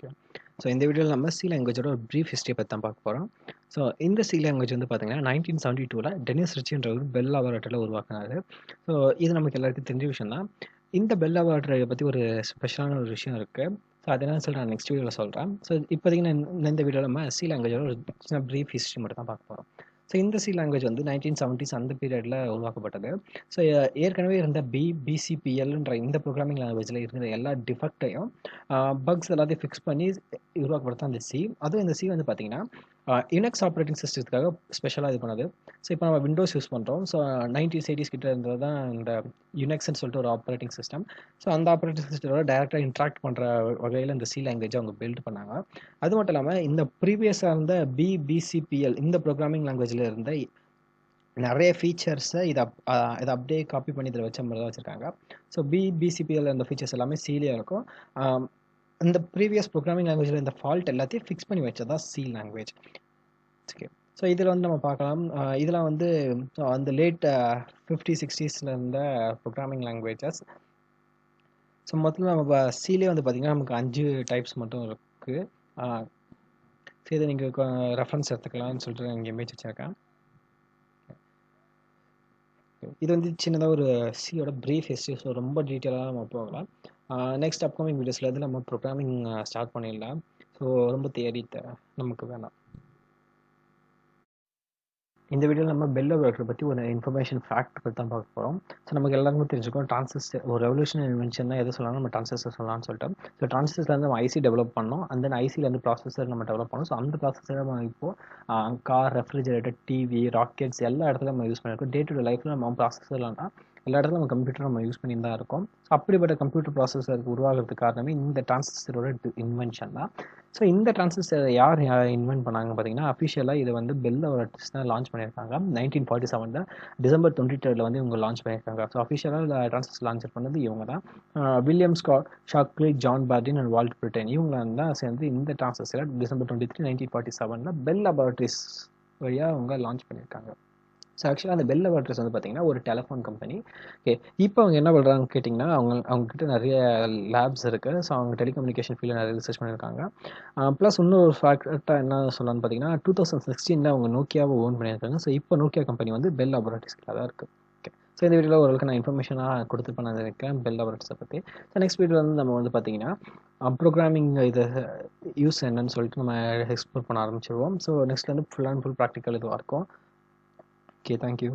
Okay. So இந்த வீடியோவில் நம்ம சி லாங்குவேஜோட ஒரு ப்ரீஃப் ஹிஸ்ட்ரி பற்றி தான் பார்க்க போகிறோம். ஸோ இந்த சி லாங்குவேஜ் வந்து பார்த்தீங்கன்னா 1972 டெனிஸ் ரிச்சின்ற ஒரு பெல் லாபரேட்டரியில் உருவாக்குனாரு. ஸோ இது நமக்கு எல்லாருக்கும் தெரிஞ்ச விஷயம் தான். இந்த பெல் லாபரேட்டரியை பற்றி ஒரு ஸ்பெஷலான ஒரு விஷயம் இருக்குது. ஸோ அது என்னன்னு சொல்லி நான் நெக்ஸ்ட் வீடியோவில் சொல்கிறேன். ஸோ இப்போதைக்கு இந்த வீடியோவில் நம்ம சி லாங்குவேஜோட ஒரு சின்ன ப்ரீஃப் ஹிஸ்ட்ரி மட்டும் தான் பார்க்க போகிறோம். ஸோ இந்த சி லாங்குவேஜ் வந்து 1970s அந்த பீரியடில் உருவாக்கப்பட்டது. ஸோ ஏற்கனவே இருந்த பிசிபிஎல்ன்ற இந்த ப்ரோக்ராமிங் லாங்குவேஜில் இருக்கிற எல்லா டிஃபெக்டையும் பக்ஸ் எல்லாத்தையும் ஃபிக்ஸ் பண்ணி உருவாக்கப்படுறது அந்த சி. அதுவும் இந்த சி வந்து பார்த்தீங்கன்னா யுனெக்ஸ் ஆப்ரேட்டிங் சிஸ்டத்துக்காக ஸ்பெஷலாக இது பண்ணது. ஸோ இப்போ நம்ம விண்டோஸ் யூஸ் பண்ணுறோம். ஸோ 90s 80s கிட்ட இருந்தது தான் இந்த யுனெக்ஸ்ன்னு சொல்லிட்டு ஒரு ஆப்ரேட்டிங் சிஸ்டம். ஸோ அந்த ஆப்ரேட்டிங் சிஸ்டத்தோட டேரெக்டாக இன்ட்ராக்ட் பண்ணுற வகையில் இந்த சி லாங்குவேஜை அவங்க பில்ட் பண்ணாங்க. அது மட்டும் இல்லாமல் இந்த ப்ரீவியஸாக இருந்த பிசிபிஎல் இந்த ப்ரோக்ராமிங் லாங்குவேஜில் இருந்த நிறைய ஃபீச்சர்ஸை இதை அப்படியே காப்பி பண்ணி இதில் வச்ச மாதிரி தான் வச்சுருக்காங்க. ஸோ பிசிபிஎல் அந்த ஃபீச்சர்ஸ் எல்லாமே சிலேயே இருக்கும். இந்த ப்ரீவியஸ் ப்ரோக்ராமிங் லாங்குவேஜில் இந்த ஃபால்ட் எல்லாத்தையும் ஃபிக்ஸ் பண்ணி வச்சதா சி லாங்குவேஜ். ஓகே. ஸோ இதில் வந்து நம்ம பார்க்கலாம். இதெல்லாம் வந்து அந்த லேட் 50s 60s இருந்த ப்ரோக்ராமிங் லாங்குவேஜஸ். ஸோ மொத்தத்தில் நம்ம சிலே வந்து பார்த்திங்கன்னா நமக்கு 5 டைப்ஸ் மட்டும் இருக்குது. ஸோ இதை நீங்கள் ரெஃபரன்ஸ் எடுத்துக்கலாம்னு சொல்லிட்டு நான் இங்கே இமேஜ் வச்சுருக்கேன். இது வந்து சின்னதாக ஒரு சியோட ப்ரீஃப் ஹிஸ்ட்ரி. ஸோ ரொம்ப டீட்டெயிலாக நம்ம போகலாம். நெக்ஸ்ட் அப்கமிங் வீடியோஸில் இருந்து நம்ம ப்ரோக்ராமிங் ஸ்டார்ட் பண்ணிடலாம். ஸோ ரொம்ப தேடி நமக்கு வேணாம். இந்த வீடியோவில் நம்ம பெல் லாபரேட்டரி பற்றி ஒரு இன்ஃபர்மேஷன் ஃபேக்ட் பற்றி தான் பார்க்க போகிறோம். ஸோ நமக்கு எல்லாருமே தெரிஞ்சுக்கணும் டிரான்சிஸ்டர் ஒரு ரெவல்யூஷனரி இன்வென்ஷன் தான் எது சொல்லலாம் நம்ம டிரான்சிஸ்டர் சொல்லலாம்னு சொல்லிட்டு. ஸோ டிரான்சிஸ்டர்லேருந்து நம்ம ஐசி டெவலப் பண்ணோம். அந்த ஐசிலேருந்து ப்ராசஸர் நம்ம டெவலப் பண்ணோம். ஸோ அந்த ப்ராசஸரை நம்ம இப்போது கார், ரெஃப்ரிஜரேட்டர், டிவி, ராக்கெட்ஸ் எல்லா இடத்துலையும் நம்ம யூஸ் பண்ணியிருக்கோம். டே டு டே லைஃப்பில் நம்ம ப்ராசஸர்லாம்னா எல்லா இடத்துல நம்ம கம்ப்யூட்டர் நம்ம யூஸ் பண்ணி தான் இருக்கோம். ஸோ அப்படிப்பட்ட கம்ப்யூட்டர் ப்ராசஸருக்கு உருவாகிறதுக்கு காரணமே இந்த டிரான்சிஸ்டரோட இன்வென்ஷன் தான். ஸோ இந்த டிரான்சிஸ்டரை யார் இன்வென்ட் பண்ணாங்க பார்த்தீங்கன்னா அஃபிஷியலாக இது வந்து பெல் லாபரேட்டரிஸ் தான் லான்ச் பண்ணியிருக்காங்க. 1947 டிசம்பர் 23 வந்து இவங்க லான்ச் பண்ணியிருக்காங்க. ஸோ அஃபிஷியலாக டிரான்சிஸ்டர் லான்ச் பண்ணது இவங்க தான். William Shockley, John Bardeen and Walter Brattain இவங்க தான் சேர்ந்து இந்த டிரான்சிஸ்டரை டிசம்பர் 23 1947 பெல் லாபரேட்டரிஸ் வழியாக அவங்க லான்ச் பண்ணியிருக்காங்க. ஸோ ஆக்சுவலாக அந்த பெல் லாபரேட்டரிஸ் வந்து பார்த்தீங்கன்னா ஒரு டெலிஃபோன் கம்பெனி. ஓகே. இப்போ அவங்க என்ன பண்ணுறாங்கன்னு கேட்டிங்கன்னா அவங்கக்கிட்ட நிறைய லேப்ஸ் இருக்குது. ஸோ அவங்க டெலிகம்யூனிகேஷன் ஃபீல்டில் நிறைய ரிசர்ச் பண்ணியிருக்காங்க. ப்ளஸ் இன்னொரு ஃபேக்டாக என்ன சொல்லலாம்னு பார்த்தீங்கன்னா 2016 அவங்க நோக்கியாவை ஓன் பண்ணியிருக்காங்க. ஸோ இப்போ நோக்கியா கம்பெனி வந்து பெல் லாபரேட்டரிஸ்கில் தான் இருக்குது. ஓகே. ஸோ இந்த வீடியோவில் ஓரளவுக்கு நான் இன்ஃபர்மேஷனாக கொடுத்து பண்ண இருக்கேன் பெல் லாபரேட்டரிஸை பற்றி. ஸோ நெக்ஸ்ட் வீடியோ வந்து நம்ம வந்து பார்த்தீங்கன்னா ப்ரோக்ராமிங் இது யூஸ் என்னன்னு சொல்லிட்டு நம்ம எக்ஸ்ப்ளோர் பண்ண ஆரம்பிச்சிடுவோம். ஸோ நெக்ஸ்ட் வந்து ஃபுல் அண்ட் ஃபுல் ப்ராக்டிக்கல் இதுவாக இருக்கும். Okay, thank you.